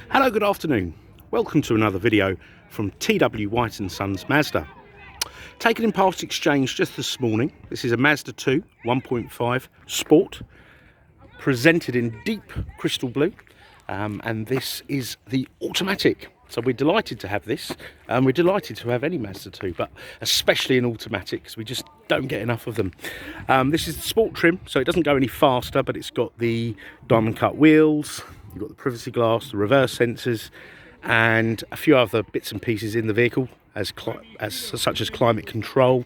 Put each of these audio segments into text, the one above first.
Hello, good afternoon. Welcome to another video from TW White & Sons Mazda. Taken in part exchange just this morning. This is a Mazda2 1.5 Sport, presented in deep crystal blue, and this is the automatic. So we're delighted to have this, and we're delighted to have any Mazda 2, but especially an automatic because we just don't get enough of them. This is the sport trim, so it doesn't go any faster, but it's got the diamond cut wheels, you've got the privacy glass, the reverse sensors, and a few other bits and pieces in the vehicle, such as climate control,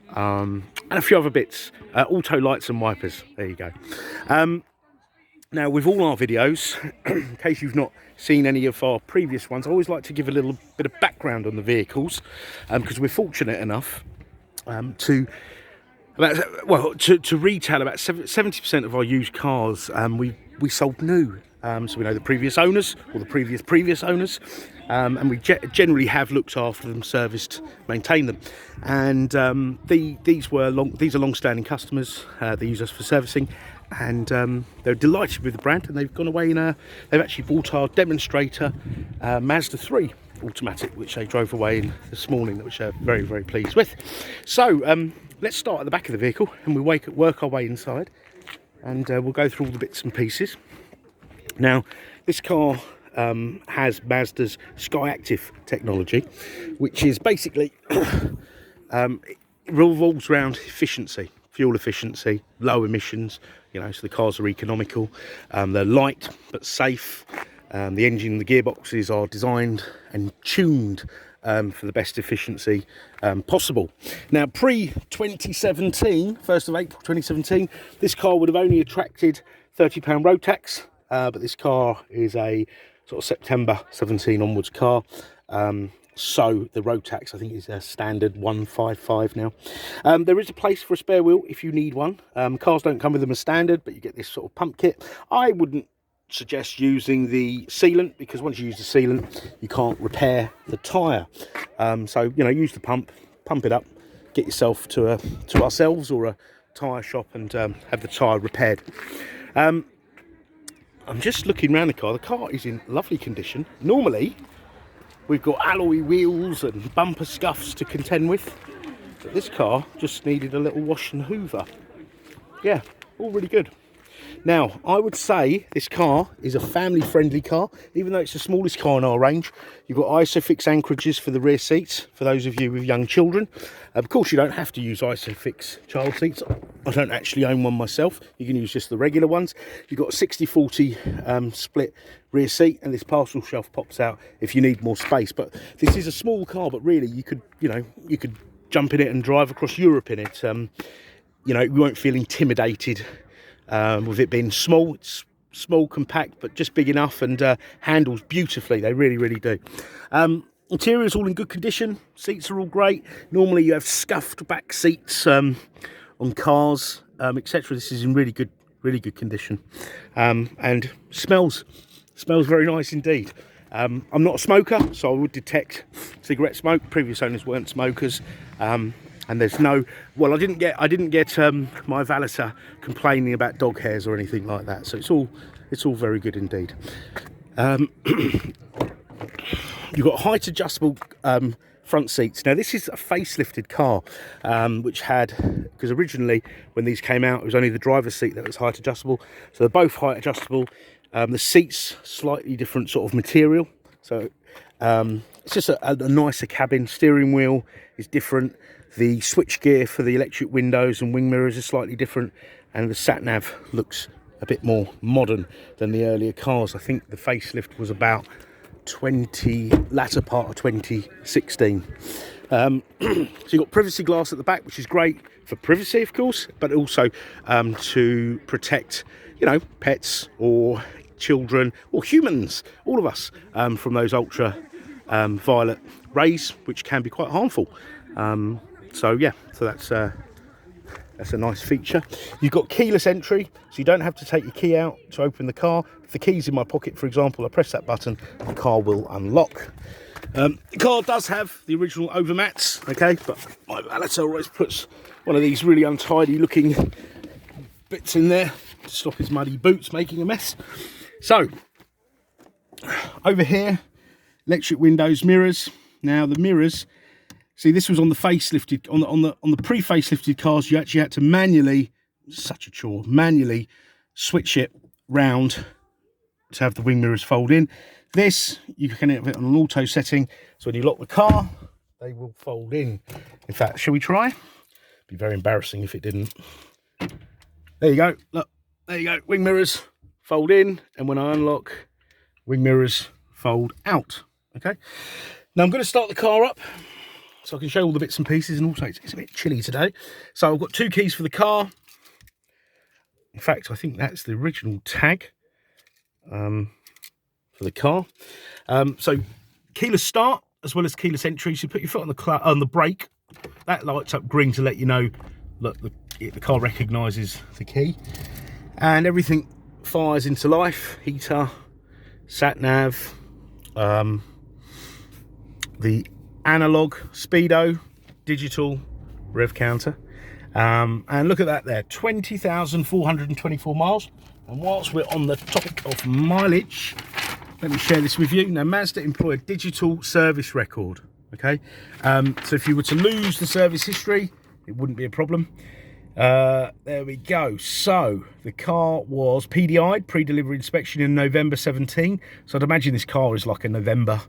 and a few other bits, auto lights and wipers. There you go. Now, with all our videos, in case you've not seen any of our previous ones, I always like to give a little bit of background on the vehicles, because we're fortunate enough to retail about 70% of our used cars. We sold new, so we know the previous owners or the previous owners, and we generally have looked after them, serviced, maintained them. And these are long-standing customers. They use us for servicing. And they're delighted with the brand, and they've gone away they've actually bought our demonstrator Mazda 3 automatic, which they drove away in this morning, which they're very, very pleased with. So let's start at the back of the vehicle, and we'll work our way inside, and we'll go through all the bits and pieces. Now, this car has Mazda's SKYACTIV technology, which is basically it revolves around efficiency. Fuel efficiency, low emissions, so the cars are economical, they're light but safe, the engine and the gearboxes are designed and tuned for the best efficiency possible. Now, pre-2017, 1st of April 2017, this car would have only attracted £30 road tax, but this car is a sort of September 17 onwards car. So the road tax, I think, is a standard 155 now. There is a place for a spare wheel if you need one. Cars don't come with them as standard, but you get this sort of pump kit. I wouldn't suggest using the sealant, because once you use the sealant, you can't repair the tyre. So, use the pump it up, get yourself to ourselves or a tyre shop and have the tyre repaired. I'm just looking around the car. The car is in lovely condition. Normally, we've got alloy wheels and bumper scuffs to contend with, but this car just needed a little wash and hoover. Yeah, all really good. Now, I would say this car is a family-friendly car, even though it's the smallest car in our range. You've got ISOFIX anchorages for the rear seats, for those of you with young children. Of course, you don't have to use ISOFIX child seats. I don't actually own one myself. You can use just the regular ones. You've got a 60-40 split rear seat, and this parcel shelf pops out if you need more space. But this is a small car, but really you could jump in it and drive across Europe in it. You won't feel intimidated with it being small. It's small, compact, but just big enough, and handles beautifully. They really, really do. Interior is all in good condition. Seats are all great. Normally you have scuffed back seats on cars, etc. This is in really good condition, and smells very nice indeed. I'm not a smoker, so I would detect cigarette smoke. Previous owners weren't smokers. And there's no, I didn't get my valeter complaining about dog hairs or anything like that. So it's all very good indeed. You've got height adjustable front seats. Now, this is a facelifted car, because originally when these came out, it was only the driver's seat that was height adjustable. So they're both height adjustable. The seats slightly different sort of material. So it's just a nicer cabin. Steering wheel is different. The switchgear for the electric windows and wing mirrors is slightly different, and the sat nav looks a bit more modern than the earlier cars. I think the facelift was about latter part of 2016. So you've got privacy glass at the back, which is great for privacy, of course, but also to protect, pets or children or humans, all of us, from those ultra violet rays, which can be quite harmful. So that's a nice feature. You've got keyless entry, so you don't have to take your key out to open the car. If the key's in my pocket, for example, I press that button, the car will unlock. The car does have the original overmats, okay, but my valeter always puts one of these really untidy looking bits in there to stop his muddy boots making a mess. So Over here, electric windows, mirrors. Now the mirrors, see, this was on the facelifted, on the pre-facelifted cars. You actually had to manually, such a chore, manually switch it round to have the wing mirrors fold in. This, you can have it on an auto setting, so when you lock the car, they will fold in. In fact, shall we try? It'd be very embarrassing if it didn't. There you go, look, there you go, wing mirrors fold in, and when I unlock, wing mirrors fold out. Okay, now I'm going to start the car up so I can show all the bits and pieces, and also it's a bit chilly today. So I've got 2 keys for the car. In fact, I think that's the original tag for the car. So keyless start as well as keyless entry. So you put your foot on the brake, that lights up green to let you know, look, the car recognises the key, and everything fires into life. Heater, sat nav, the analog speedo, digital rev counter, and look at that there, 20,424 miles. And whilst we're on the topic of mileage, let me share this with you. Now, Mazda employ a digital service record, okay? So if you were to lose the service history, it wouldn't be a problem. There we go. So the car was PDI'd, pre-delivery inspection, in November 17. So I'd imagine this car is like a November.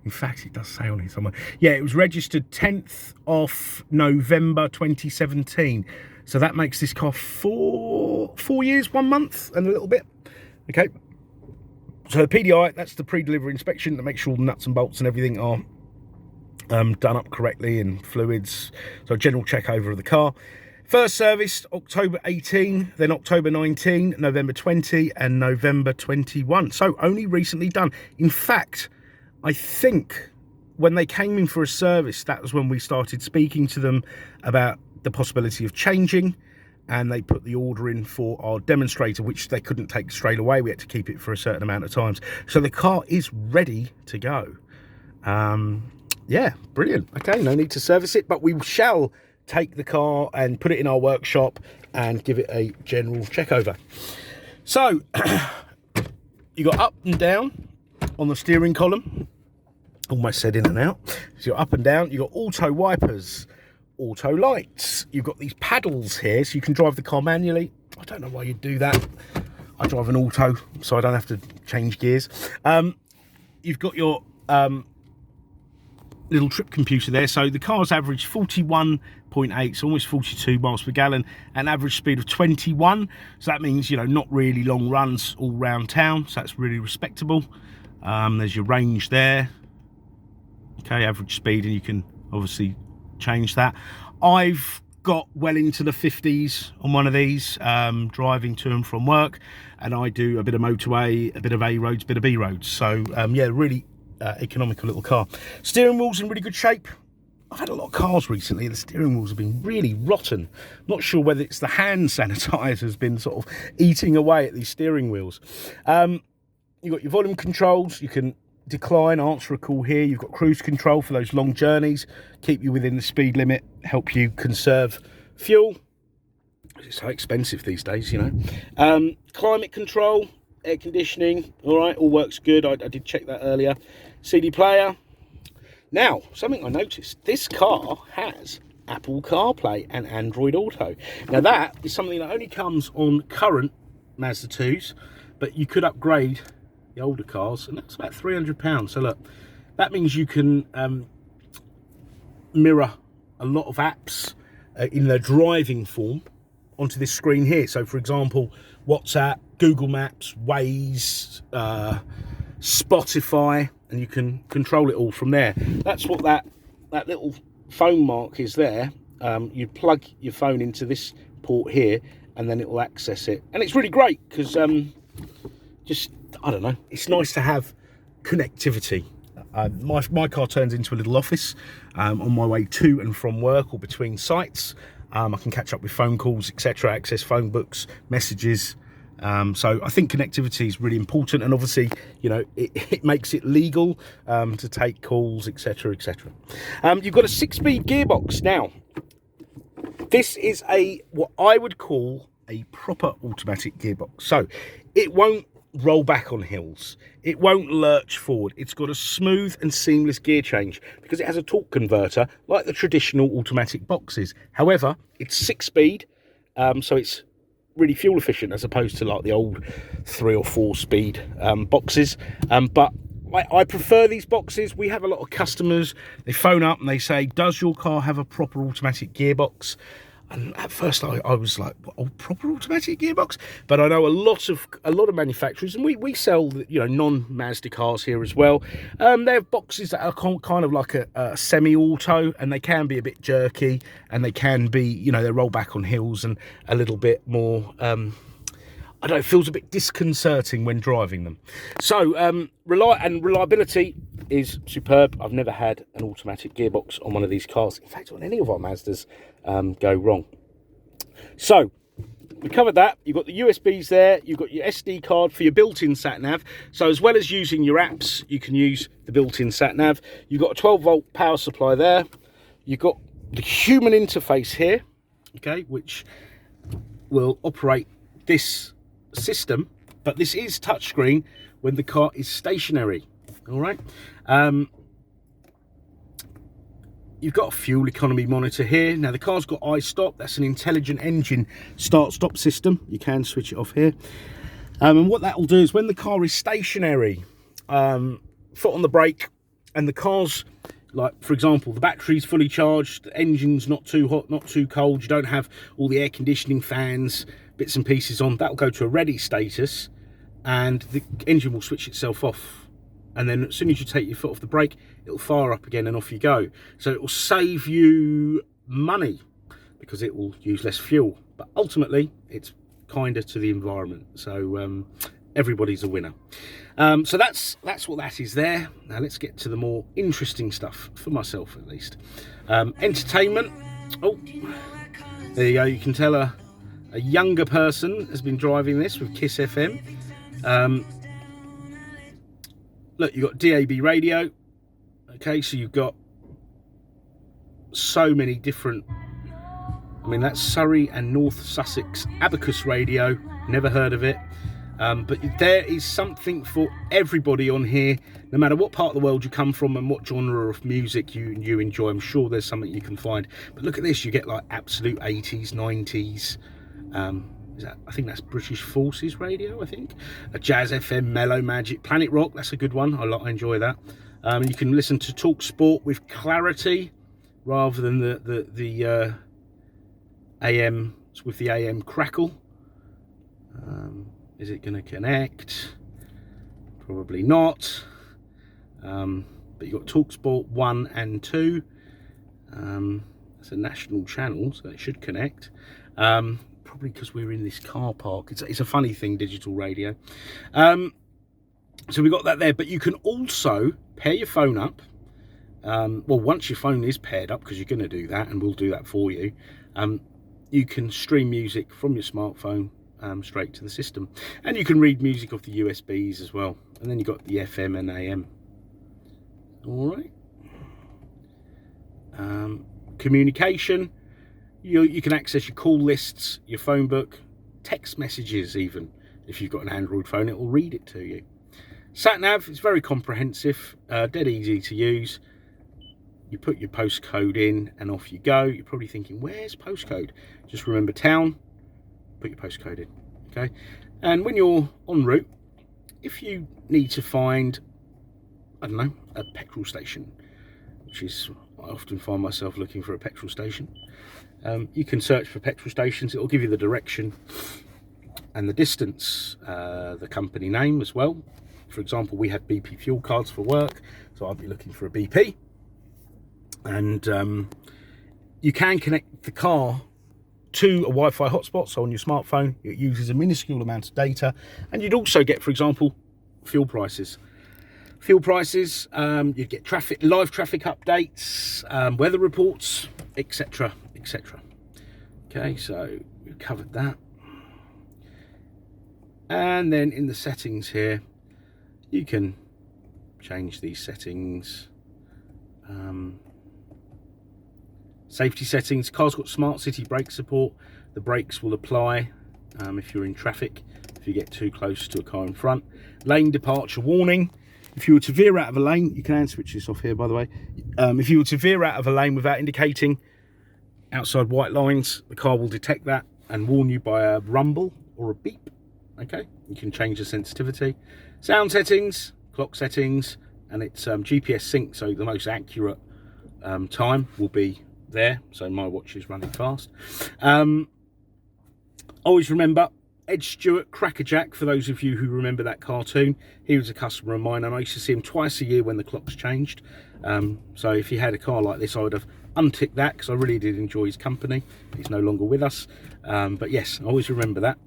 In fact, it does say on here somewhere. Yeah, it was registered 10th of November 2017. So that makes this car 4 years, 1 month and a little bit. Okay. So the PDI, that's the pre-delivery inspection that makes sure all the nuts and bolts and everything are done up correctly, and fluids. So a general check over of the car. First serviced October 18, then October 19, November 20, and November 21. So only recently done. In fact, I think when they came in for a service, that was when we started speaking to them about the possibility of changing, and they put the order in for our demonstrator, which they couldn't take straight away. We had to keep it for a certain amount of times. So the car is ready to go. Yeah, brilliant. Okay, no need to service it, but we shall take the car and put it in our workshop and give it a general check over. So you got up and down on the steering column, almost said in and out. So you're up and down, you've got auto wipers, auto lights, you've got these paddles here so you can drive the car manually. I don't know why you'd do that. I drive an auto so I don't have to change gears. You've got your little trip computer there. So the car's average 41.8, so almost 42 miles per gallon, and average speed of 21. So that means, you know, not really long runs all round town, so that's really respectable. There's your range there. Okay, average speed, and you can obviously change that. I've got well into the 50s on one of these, driving to and from work, and I do a bit of motorway, a bit of A roads, a bit of B roads. So yeah, really economical little car. Steering wheel's in really good shape. I've had a lot of cars recently, the steering wheels have been really rotten. Not sure whether it's the hand sanitizer has been sort of eating away at these steering wheels. You've got your volume controls, you can decline, answer a call here. You've got cruise control for those long journeys, keep you within the speed limit, help you conserve fuel. It's so expensive these days, you know. Climate control, air conditioning, all right, all works good. I did check that earlier. CD player. Now, something I noticed, this car has Apple CarPlay and Android Auto. Now that is something that only comes on current Mazda 2s, but you could upgrade the older cars, and that's about £300. So look, that means you can mirror a lot of apps in their driving form onto this screen here. So for example, WhatsApp, Google Maps, Waze, Spotify, and you can control it all from there. That's what that little phone mark is there. You plug your phone into this port here, and then it will access it. And it's really great because just, I don't know, it's nice to have connectivity. My car turns into a little office on my way to and from work or between sites. I can catch up with phone calls, etc., access phone books, messages. So I think connectivity is really important, and obviously, you know, it makes it legal to take calls, etc., etc. You've got a 6-speed gearbox. Now, this is what I would call a proper automatic gearbox. So it won't roll back on hills. It won't lurch forward. It's got a smooth and seamless gear change because it has a torque converter like the traditional automatic boxes. However, it's 6-speed, so it's really fuel efficient as opposed to like the old 3 or 4 speed boxes. But I prefer these boxes. We have a lot of customers, they phone up and they say, does your car have a proper automatic gearbox? And at first I was like, proper automatic gearbox? But I know a lot of manufacturers, and we sell, you know, non-Mazda cars here as well. They have boxes that are kind of like a semi-auto, and they can be a bit jerky, and they can be, you know, they roll back on hills and a little bit more, I don't know, it feels a bit disconcerting when driving them. So reliability is superb. I've never had an automatic gearbox on one of these cars. In fact, on any of our Mazdas go wrong. So we covered that. You've got the USBs there. You've got your SD card for your built-in sat nav. So as well as using your apps, you can use the built-in sat nav. You've got a 12-volt power supply there. You've got the human interface here, okay, which will operate this system, but this is touchscreen when the car is stationary. All right. You've got a fuel economy monitor here. Now the car's got iStop. That's an intelligent engine start-stop system. You can switch it off here. And what that will do is when the car is stationary, foot on the brake, and the car's, like, for example, the battery's fully charged, the engine's not too hot, not too cold, you don't have all the air conditioning, fans, bits and pieces on, that'll go to a ready status, and the engine will switch itself off. And then as soon as you take your foot off the brake, it'll fire up again and off you go. So it will save you money because it will use less fuel. But ultimately, it's kinder to the environment. So everybody's a winner. So that's what that is there. Now let's get to the more interesting stuff, for myself at least. Entertainment. Oh, there you go. You can tell a younger person has been driving this with Kiss FM. Look, you've got DAB radio. Okay, so you've got so many different, I mean, that's Surrey and North Sussex Abacus radio. Never heard of it. But there is something for everybody on here, no matter what part of the world you come from and what genre of music you enjoy. I'm sure there's something you can find. But look at this, you get like absolute 80s, 90s. I think that's British Forces radio, I think. A Jazz FM, Mellow Magic, Planet Rock, that's a good one. I enjoy that. You can listen to Talk Sport with clarity rather than the AM, with the AM crackle. Is it going to connect? Probably not. But you've got Talk Sport 1 and 2. It's a national channel, so it should connect. Probably because we're in this car park. It's a funny thing, digital radio. So we've got that there, but you can also pair your phone up. Well, once your phone is paired up, because you're going to do that, and we'll do that for you, you can stream music from your smartphone straight to the system. And you can read music off the USBs as well. And then you've got the FM and AM. All right. Communication. You can access your call lists, your phone book, text messages even. If you've got an Android phone, it will read it to you. Sat nav is very comprehensive, dead easy to use. You put your postcode in and off you go. You're probably thinking, where's postcode? Just remember town, put your postcode in, okay? And when you're en route, if you need to find, I don't know, a petrol station, which is, I often find myself looking for a petrol station. You can search for petrol stations. It will give you the direction and the distance, the company name as well. For example, we have BP fuel cards for work, so I'll be looking for a BP. And you can connect the car to a Wi-Fi hotspot, so on your smartphone it uses a minuscule amount of data. And you'd also get, for example, fuel prices. You'd get live traffic updates, weather reports, etc, etc. Okay, so we've covered that. And then in the settings here, you can change these settings. Safety settings. Car's got smart city brake support. The brakes will apply if you're in traffic. If if you get too close to a car in front. Lane departure warning. If you were to veer out of a lane, you can switch this off here, by the way. If you were to veer out of a lane without indicating outside white lines, the car will detect that and warn you by a rumble or a beep. Okay, you can change the sensitivity. Sound settings, clock settings, and it's GPS sync, so the most accurate time will be there. So my watch is running fast. Always remember, Ed Stewart, Crackerjack, for those of you who remember that cartoon, he was a customer of mine, and I used to see him twice a year when the clocks changed. So if he had a car like this, I would have unticked that, because I really did enjoy his company. He's no longer with us, but yes, always remember that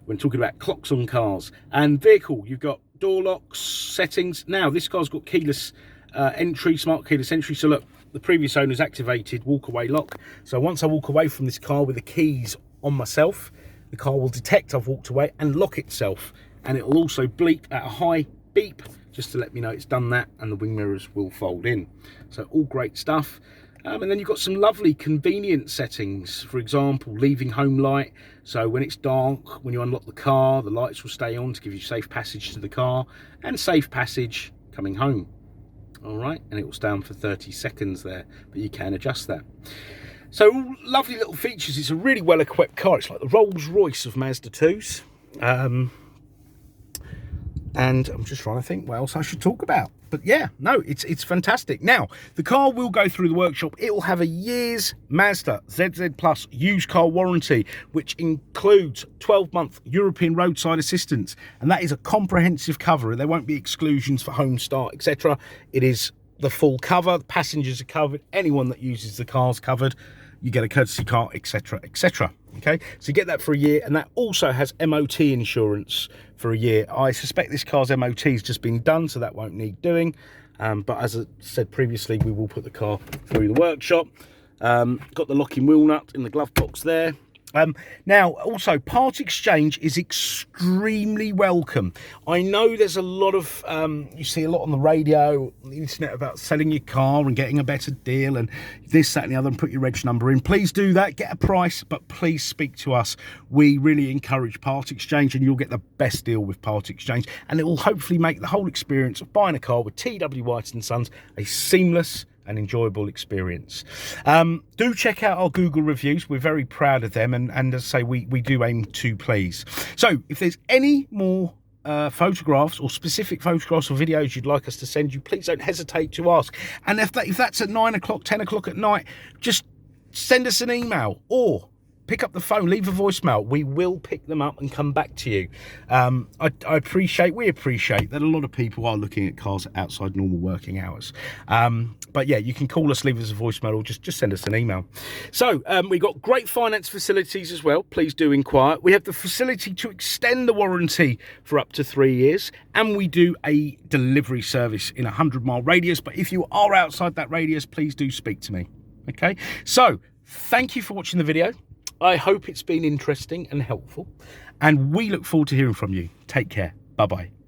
when talking about clocks on cars. And vehicle, you've got door locks, settings. Now this car's got keyless entry, smart keyless entry. So look, the previous owner's activated walk away lock, so once I walk away from this car with the keys on myself, the car will detect I've walked away and lock itself, and it will also bleep at a high beep just to let me know it's done that, and the wing mirrors will fold in. So all great stuff. And then you've got some lovely convenient settings. For example, leaving home light, so when it's dark, when you unlock the car, the lights will stay on to give you safe passage to the car, and safe passage coming home. All right, and it will stay on for 30 seconds there, but you can adjust that. So lovely little features. It's a really well equipped car. It's like the Rolls Royce of Mazda 2s. And I'm just trying to think what else I should talk about. But yeah, no, it's fantastic. Now, the car will go through the workshop. It will have a year's Mazda ZZ Plus used car warranty, which includes 12-month European roadside assistance. And that is a comprehensive cover. There won't be exclusions for home start, etc. It is the full cover. The passengers are covered. Anyone that uses the car is covered. You get a courtesy car, etc, etc. Okay, so you get that for a year, and that also has MOT insurance for a year. I suspect this car's MOT has just been done, so that won't need doing. But as I said previously, we will put the car through the workshop. Got the locking wheel nut in the glove box there. Now, also, part exchange is extremely welcome. I know there's a lot of, you see a lot on the radio, on the internet, about selling your car and getting a better deal and this, that and the other, and put your reg number in. Please do that, get a price, but please speak to us. We really encourage part exchange, and you'll get the best deal with part exchange, and it will hopefully make the whole experience of buying a car with TW White & Sons a seamless and enjoyable experience. Do check out our Google reviews. We're very proud of them, and as I say, we do aim to please. So if there's any more photographs or specific photographs or videos you'd like us to send you, please don't hesitate to ask. And if that's at 9 o'clock, 10 o'clock at night, just send us an email or pick up the phone, leave a voicemail. We will pick them up and come back to you. We appreciate that a lot of people are looking at cars outside normal working hours. But yeah, you can call us, leave us a voicemail, or just send us an email. So we've got great finance facilities as well. Please do inquire. We have the facility to extend the warranty for up to 3 years, and we do a delivery service in a 100-mile radius. But if you are outside that radius, please do speak to me. Okay, so thank you for watching the video. I hope it's been interesting and helpful, and we look forward to hearing from you. Take care. Bye-bye.